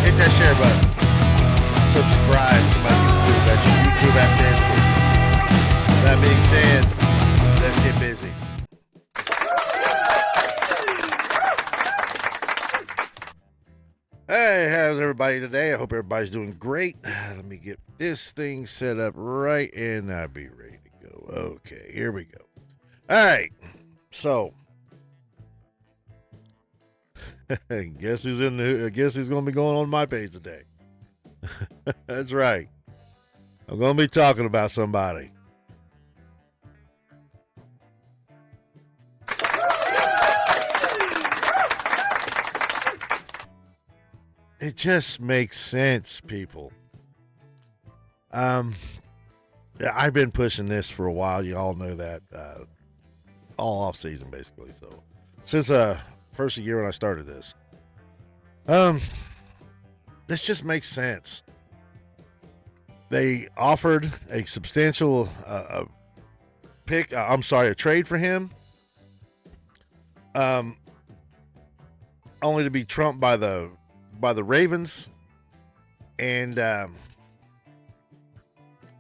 Hit that share button. Subscribe to my YouTube at YouTube at Dansky. That being said, let's get busy. Hey, how's everybody today? I hope everybody's doing great. Let me get this thing set up right and I'll be ready to go. Okay, here we go. All right, so guess who's going to be going on my page today? That's right. I'm going to be talking about somebody. It just makes sense, people. I've been pushing this for a while. You all know that. All off season, basically. So since first year when I started this, this just makes sense. They offered a substantial a trade for him, only to be trumped by the Ravens, and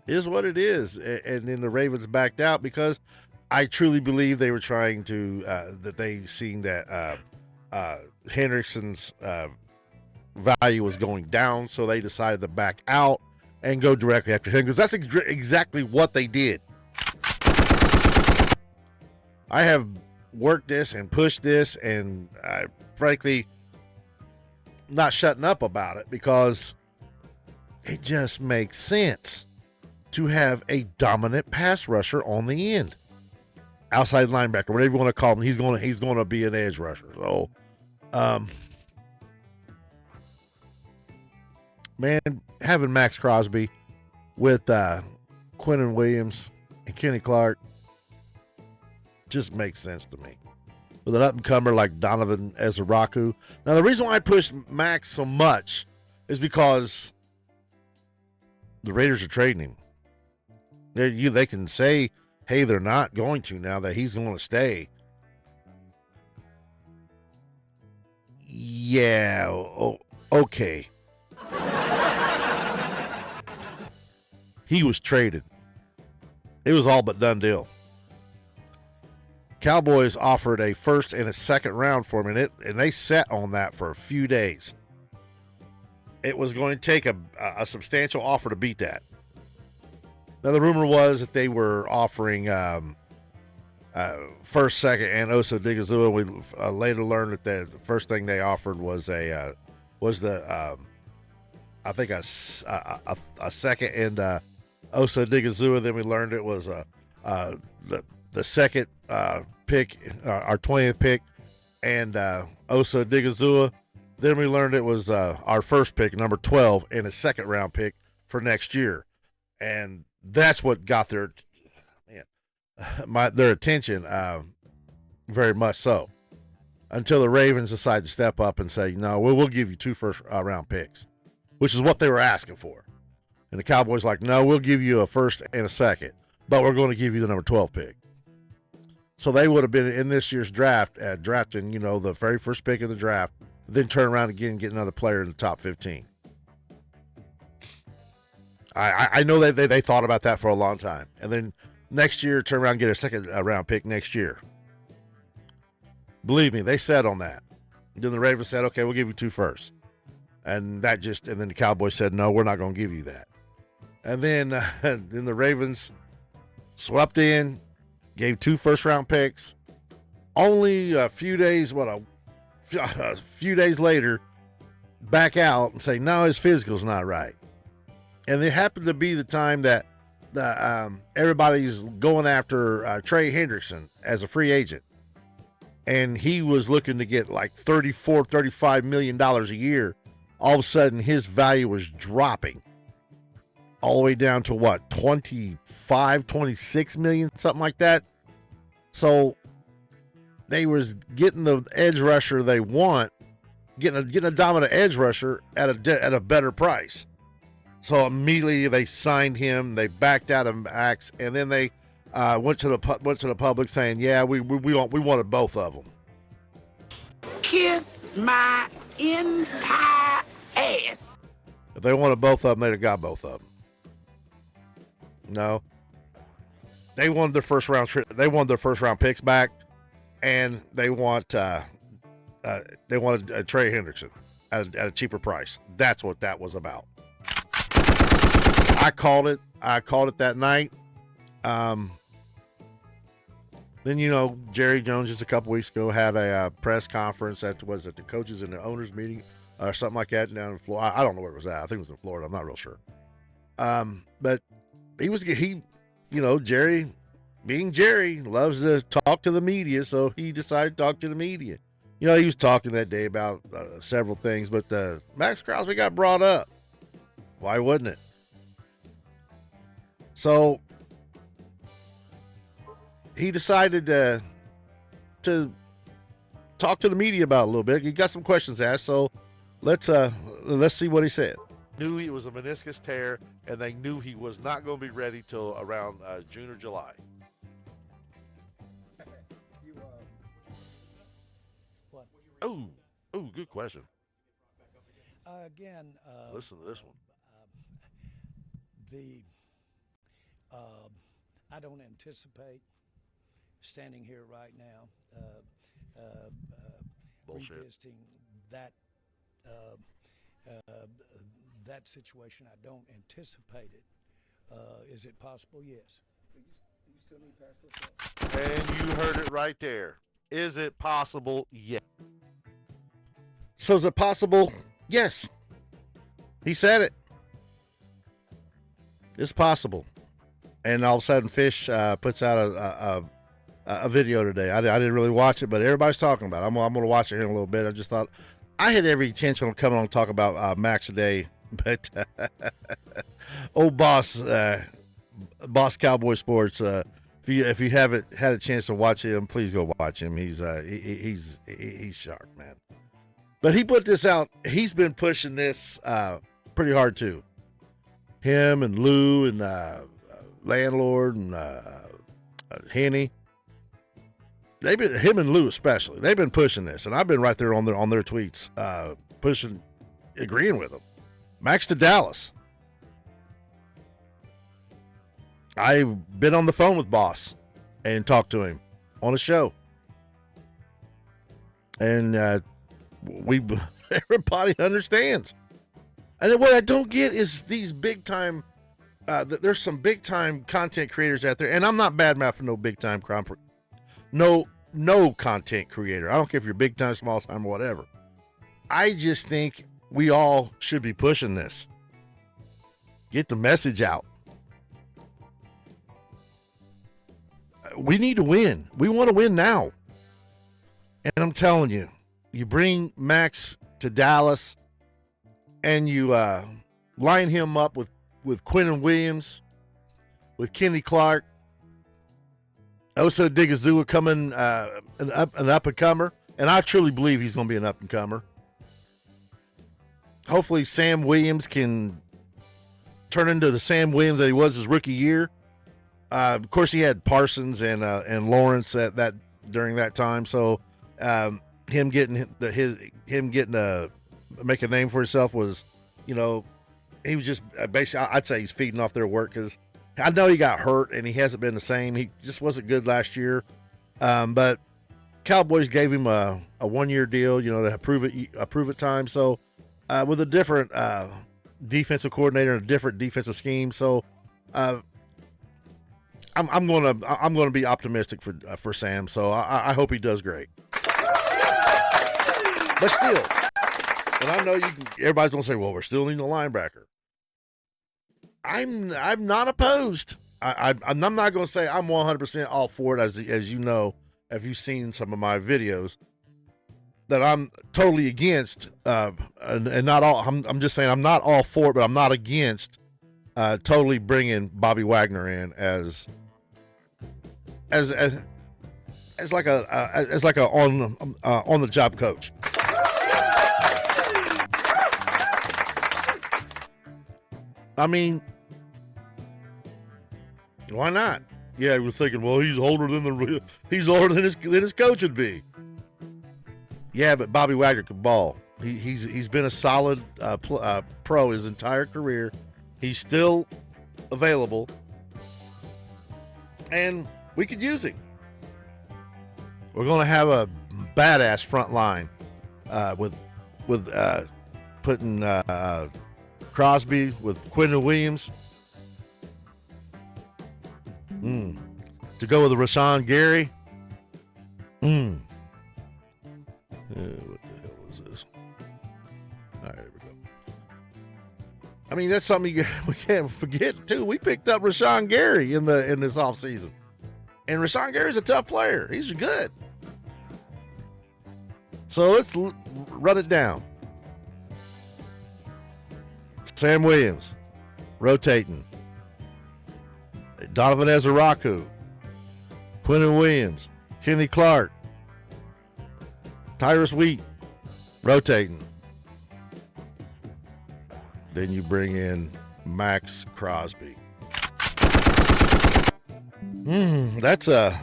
is what it is. And then the Ravens backed out because I truly believe they were trying to that they seen that Hendrickson's value was going down, so they decided to back out and go directly after him, because that's exactly what they did. I have worked this and pushed this, and frankly not shutting up about it, because it just makes sense to have a dominant pass rusher on the end, outside linebacker, whatever you want to call him. He's going to be an edge rusher. So, man, having Maxx Crosby with Quinnen Williams and Kenny Clark just makes sense to me. With an up-and-comer like Donovan Ezeraku. Now, the reason why I push Max so much is because the Raiders are trading him. They can say, hey, they're not going to now that he's going to stay. Yeah, okay. He was traded. It was all but done deal. Cowboys offered a first and a second round for him, and they sat on that for a few days. It was going to take a substantial offer to beat that. Now, the rumor was that they were offering first, second, and Osa Digazua. We later learned that the first thing they offered was a second and Osa Digazua. Then we learned it was the second pick, our 20th pick, and Osa Digazua. Then we learned it was our first pick, number 12, and a second round pick for next year. And that's what got their attention, very much so, until the Ravens decided to step up and say, no, we'll give you 2 first round picks, which is what they were asking for. And the Cowboys like, no, we'll give you a first and a second, but we're going to give you the number 12 pick. So they would have been in this year's draft, drafting, the very first pick of the draft, then turn around again and get another player in the top 15. I know that they thought about that for a long time. And then next year, turn around and get a second round pick next year. Believe me, they sat on that. Then the Ravens said, okay, we'll give you 2 firsts. And then the Cowboys said, no, we're not going to give you that. And then the Ravens swept in, gave 2 first round picks. Only a few days later, back out and say, no, his physical's not right. And it happened to be the time that everybody's going after Trey Hendrickson as a free agent. And he was looking to get like $35 million a year. All of a sudden, his value was dropping all the way down to what, 26 million, something like that. So they was getting the edge rusher they want, getting a dominant edge rusher at a better price. So immediately they signed him. They backed out of Maxx, and then they went to the public saying, "Yeah, we wanted both of them." Kiss my entire ass. If they wanted both of them, they'd have got both of them. No, they wanted their first round. They wanted their first round picks back, and they wanted Trey Hendrickson at a cheaper price. That's what that was about. I called it that night. Then, Jerry Jones just a couple weeks ago had a press conference at the coaches and the owners meeting or something like that down in Florida. I don't know where it was at. I think it was in Florida. I'm not real sure. But Jerry, being Jerry, loves to talk to the media, so he decided to talk to the media. He was talking that day about several things, but Maxx Crosby got brought up. Why wouldn't it? So he decided to talk to the media about it a little bit. He got some questions asked, so let's see what he said. Knew he was a meniscus tear, and they knew he was not going to be ready till around June or July. What? Oh, good question. Again, listen to this one. I don't anticipate standing here right now revisiting that that situation. I don't anticipate it. Is it possible? Yes. You still need pass football? And you heard it right there. Is it possible? Yes. So is it possible? Yes. He said it. It's possible. And all of a sudden, Fish puts out a video today. I didn't really watch it, but everybody's talking about it. I'm going to watch it here in a little bit. I just thought I had every intention of coming on and talk about Maxx today, but old boss Cowboy Sports. If you haven't had a chance to watch him, please go watch him. He's sharp, man. But he put this out. He's been pushing this pretty hard too. Him and Lou and Landlord and Henny. Him and Lou especially. They've been pushing this, and I've been right there on their tweets, agreeing with them. Maxx to Dallas. I've been on the phone with Boss and talked to him on a show, and everybody understands. And what I don't get is these big time. There's some big time content creators out there, and I'm not bad mouth for no big time no content creator. I don't care if you're big time, small time, or whatever. I just think we all should be pushing this. Get the message out. We need to win. We want to win now. And I'm telling you, you bring Maxx to Dallas and you line him up with Quinnen Williams, with Kenny Clark, Osa Digizua coming an up-and-comer, and I truly believe he's going to be an up-and-comer. Hopefully Sam Williams can turn into the Sam Williams that he was his rookie year. Of course, he had Parsons and Lawrence at that during that time, so him getting make a name for himself was, he was just basically, I'd say he's feeding off their work because I know he got hurt and he hasn't been the same. He just wasn't good last year. But Cowboys gave him a 1-year deal, that prove it time. So with a different defensive coordinator and a different defensive scheme. So I'm gonna be optimistic for Sam. So I hope he does great. But still, and I know everybody's gonna say, well, we're still needing a linebacker. I'm not opposed. I'm not going to say I'm 100% all for it, as you know, if you've seen some of my videos, that I'm totally against, and not all. I'm just saying I'm not all for it, but I'm not against totally bringing Bobby Wagner in as like a on the job coach. I mean, why not? Yeah, we're thinking, well, he's older than his coach would be. Yeah, but Bobby Wagner could ball. He's been a solid pro his entire career. He's still available, and we could use him. We're going to have a badass front line with putting Crosby with Quentin Williams. To go with the Rashawn Gary. What the hell is this? All right, here we go. I mean, that's something we can't forget too. We picked up Rashawn Gary in this offseason. And Rashawn Gary's a tough player. He's good. So let's run it down. Sam Williams, rotating. Donovan Ezeraku, Quentin Williams, Kenny Clark, Tyrus Wheat, rotating. Then you bring in Maxx Crosby. That's a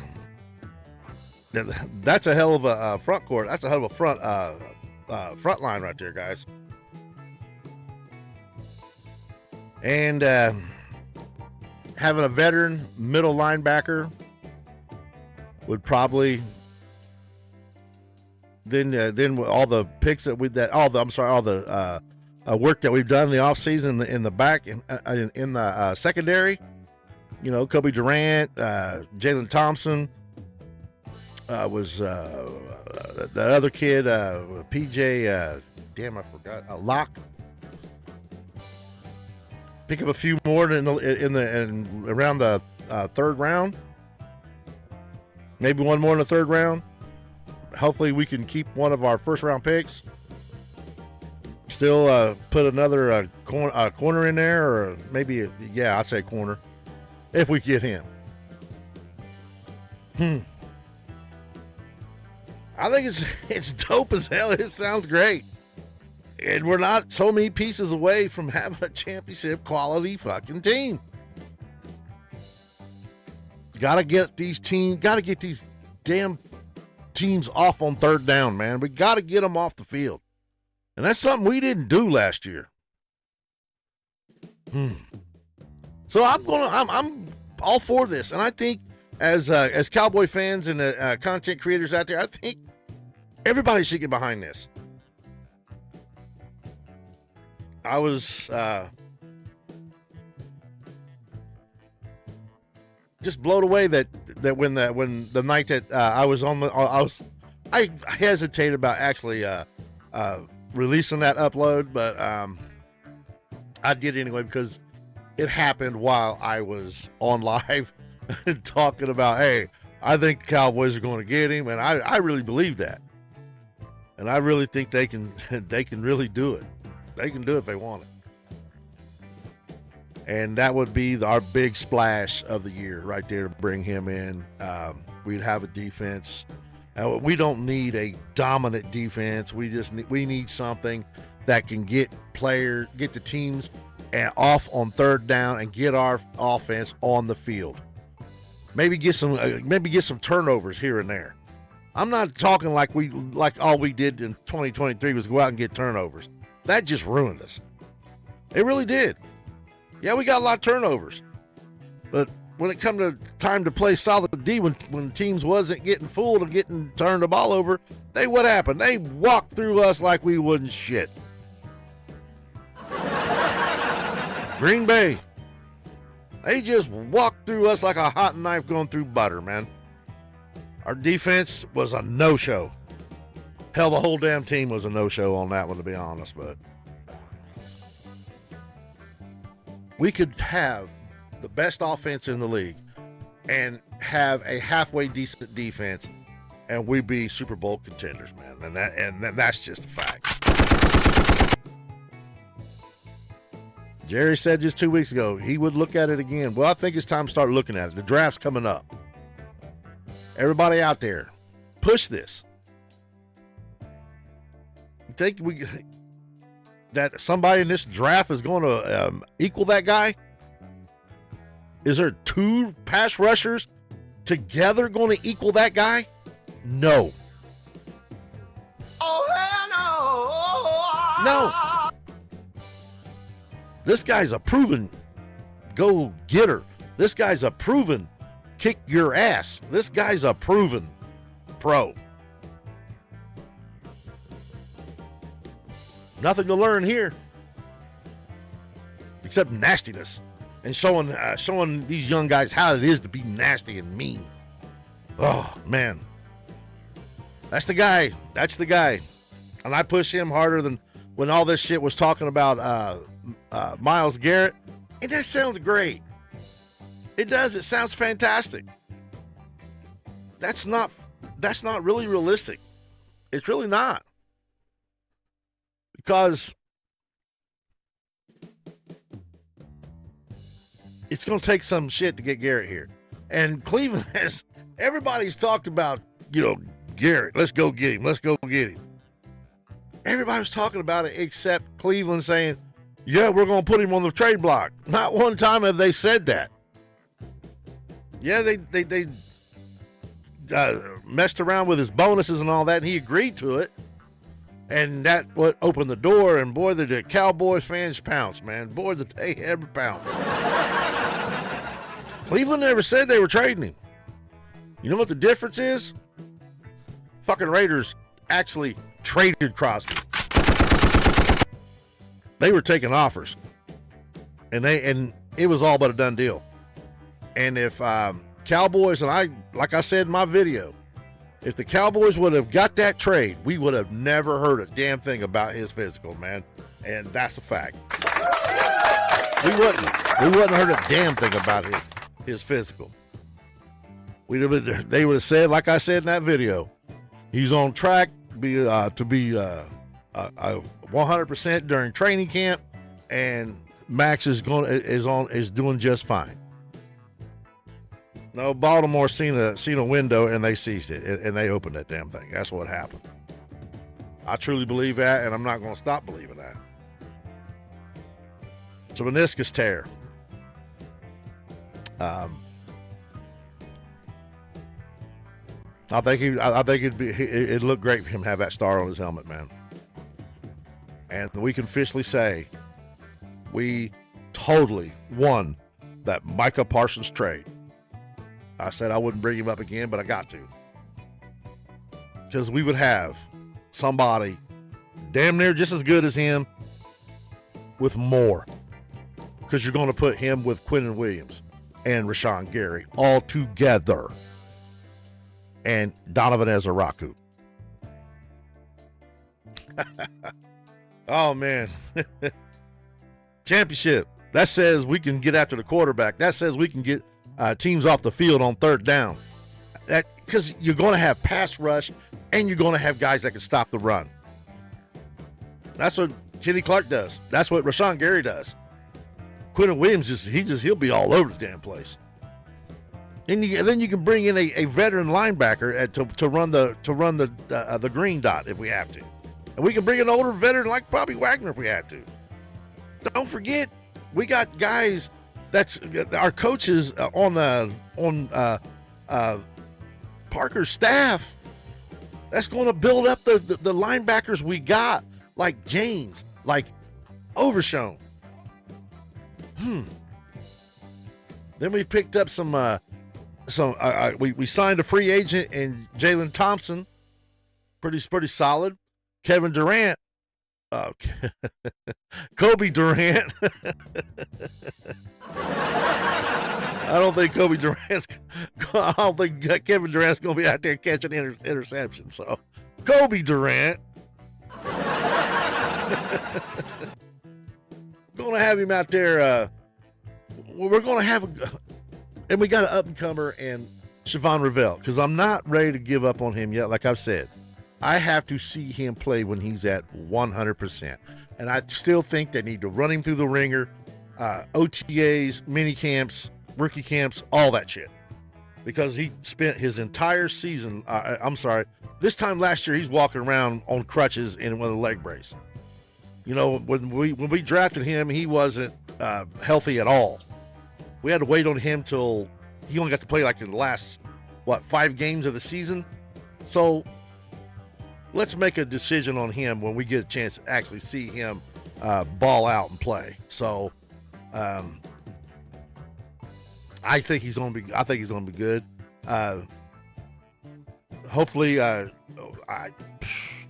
hell of a front court. That's a hell of a front line right there, guys. And having a veteran middle linebacker would probably then all the picks that all the work that we've done in the offseason in the back in the secondary. You know, Kobe Durant, Jalen Thompson, was that other kid, PJ. Damn, I forgot. Locke. Pick up a few more around the third round. Maybe one more in the third round. Hopefully, we can keep one of our first round picks. Still put another corner in there, or maybe I'd say corner if we get him. I think it's dope as hell. It sounds great. And we're not so many pieces away from having a championship quality fucking team. Gotta get these damn teams off on third down, man. We gotta get them off the field. And that's something we didn't do last year. So I'm all for this. And I think as Cowboy fans and content creators out there, I think everybody should get behind this. I was just blown away that when the night that I was on I hesitated about actually releasing that upload, but I did anyway because it happened while I was on live talking about, hey, I think Cowboys are going to get him, and I really believe that, and I really think they can really do it. They can do it if they want it. And that would be our big splash of the year right there to bring him in. We'd have a defense. We don't need a dominant defense. We need something that can get the teams and off on third down and get our offense on the field. Maybe get some turnovers here and there. I'm not talking like all we did in 2023 was go out and get turnovers. That just ruined us. It really did. Yeah, we got a lot of turnovers. But when it come to time to play solid D, when teams wasn't getting fooled and getting turned the ball over, what happened? They walked through us like we wasn't shit. Green Bay. They just walked through us like a hot knife going through butter, man. Our defense was a no-show. Hell, the whole damn team was a no-show on that one, to be honest, but we could have the best offense in the league and have a halfway decent defense, and we'd be Super Bowl contenders, man. And that's just a fact. Jerry said just 2 weeks ago he would look at it again. Well, I think it's time to start looking at it. The draft's coming up. Everybody out there, push this. You think that somebody in this draft is going to equal that guy? Is there two pass rushers together going to equal that guy? No. Oh, hell no. No. This guy's a proven go-getter. This guy's a proven kick your ass. This guy's a proven pro. Nothing to learn here except nastiness and showing these young guys how it is to be nasty and mean. Oh, man. That's the guy. That's the guy. And I push him harder than when all this shit was talking about Myles Garrett. And that sounds great. It does. It sounds fantastic. That's not really realistic. It's really not. Because it's going to take some shit to get Garrett here. And Cleveland has, everybody's talked about, Garrett. Let's go get him. Let's go get him. Everybody was talking about it except Cleveland saying, yeah, we're going to put him on the trade block. Not one time have they said that. Yeah, they messed around with his bonuses and all that, and he agreed to it. And that what opened the door, and boy, the Cowboys fans pounced, man. Boy, did they ever pounce. Cleveland never said they were trading him. You know what the difference is? Fucking Raiders actually traded Crosby. They were taking offers. And it was all but a done deal. And if Cowboys, and like I said in my video, if the Cowboys would have got that trade, we would have never heard a damn thing about his physical, man. And that's a fact. We wouldn't have heard a damn thing about his physical. They would have said, like I said in that video, he's on track to be 100% during training camp, and Maxx is doing just fine. No, Baltimore seen a window and they seized it and they opened that damn thing. That's what happened. I truly believe that, and I'm not going to stop believing that. It's a meniscus tear. I think it'd look great for him to have that star on his helmet, man. And we can officially say we totally won that Micah Parsons trade. I said I wouldn't bring him up again, but I got to. Because we would have somebody damn near just as good as him with more. Because you're going to put him with Quinnen Williams and Rashawn Gary all together. And Donovan Ezeraku. Oh, man. Championship. That says we can get after the quarterback. That says we can get teams off the field on third down. Because you're going to have pass rush, and you're going to have guys that can stop the run. That's what Kenny Clark does. That's what Rashawn Gary does. Quinnen Williams, he'll be all over the damn place. And then you can bring in a veteran linebacker to run the green dot if we have to, and we can bring an older veteran like Bobby Wagner if we have to. Don't forget, we got guys that's our coaches on Parker's staff. That's going to build up the linebackers we got, like James, like Overshown. Then we picked up we signed a free agent in Jalen Thompson, pretty solid. Kevin Durant, Kobe Durant. I don't think Kevin Durant's going to be out there catching interceptions. So, Kobe Durant, going to have him out there. We're going to have and we got an up-and-comer in Siobhan Revelle, because I'm not ready to give up on him yet. Like I've said, I have to see him play when he's at 100%. And I still think they need to run him through the ringer, OTAs, mini camps, rookie camps, all that shit. Because he spent his entire season, this time last year, he's walking around on crutches and with a leg brace. When we drafted him, he wasn't healthy at all. We had to wait on him till he only got to play like in the last, 5 games of the season. So let's make a decision on him when we get a chance to actually see him ball out and play. So, I think he's gonna be good. Hopefully,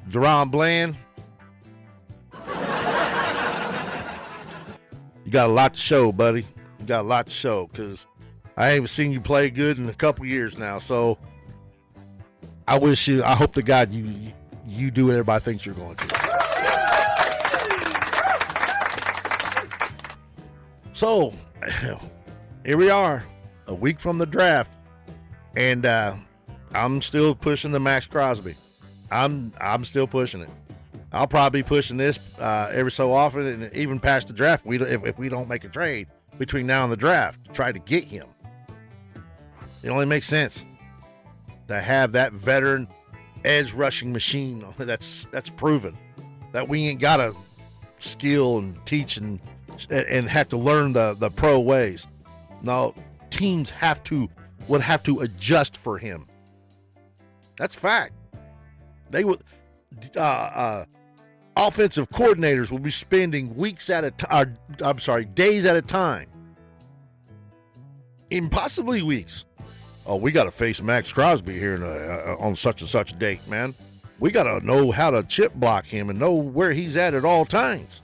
Deron Bland, you got a lot to show, buddy. You got a lot to show, because I haven't seen you play good in a couple years now. So I hope to God you do what everybody thinks you're going to. So here we are, a week from the draft, and I'm still pushing the Maxx Crosby. I'm still pushing it. I'll probably be pushing this every so often, and even past the draft. If we don't make a trade between now and the draft to try to get him, it only makes sense to have that veteran edge rushing machine that's proven that we ain't got to skill and teach and have to learn the pro ways. No, teams would have to adjust for him. That's fact. They would. Offensive coordinators will be spending days at a time, and possibly weeks. Oh, we got to face Maxx Crosby here on such and such a date, man. We got to know how to chip block him and know where he's at all times.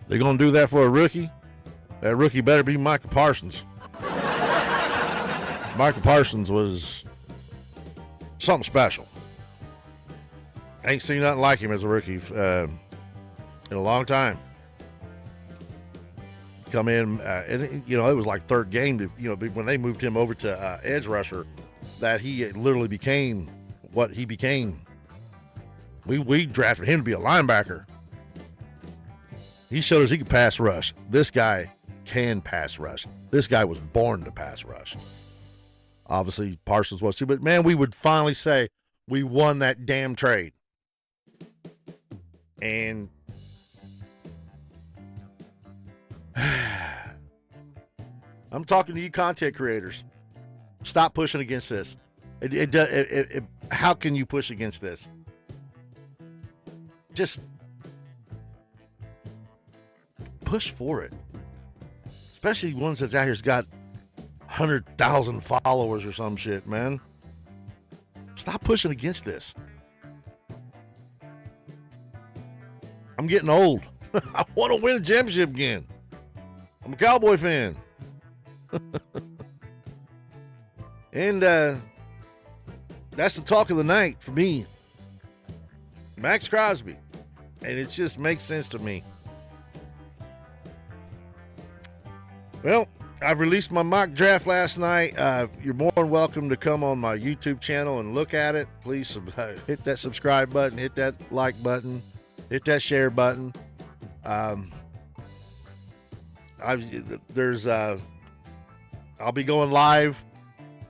They're going to do that for a rookie? That rookie better be Micah Parsons. Micah Parsons was something special. Ain't seen nothing like him as a rookie in a long time. Come in, and it was like third game. When they moved him over to edge rusher, that he literally became what he became. We drafted him to be a linebacker. He showed us he could pass rush. This guy can pass rush. This guy was born to pass rush. Obviously, Parsons was too, but man, we would finally say we won that damn trade. And I'm talking to you content creators. Stop pushing against this. How can you push against this? Just push for it. Especially ones that's out here's got 100,000 followers or some shit, man. Stop pushing against this. I'm getting old. I want to win a championship again. I'm a Cowboy fan. And that's the talk of the night for me. Maxx Crosby. And it just makes sense to me. Well, I've released my mock draft last night. You're more than welcome to come on my YouTube channel and look at it. Please hit that subscribe button, hit that like button, hit that share button. I'll be going live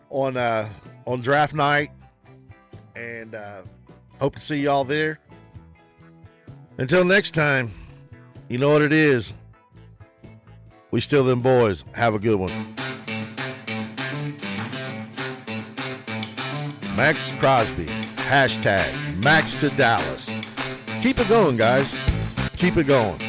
on draft night, and hope to see y'all there. Until next time, you know what it is. We still them boys. Have a good one. Maxx Crosby. # Maxx to Dallas. Keep it going, guys. Keep it going.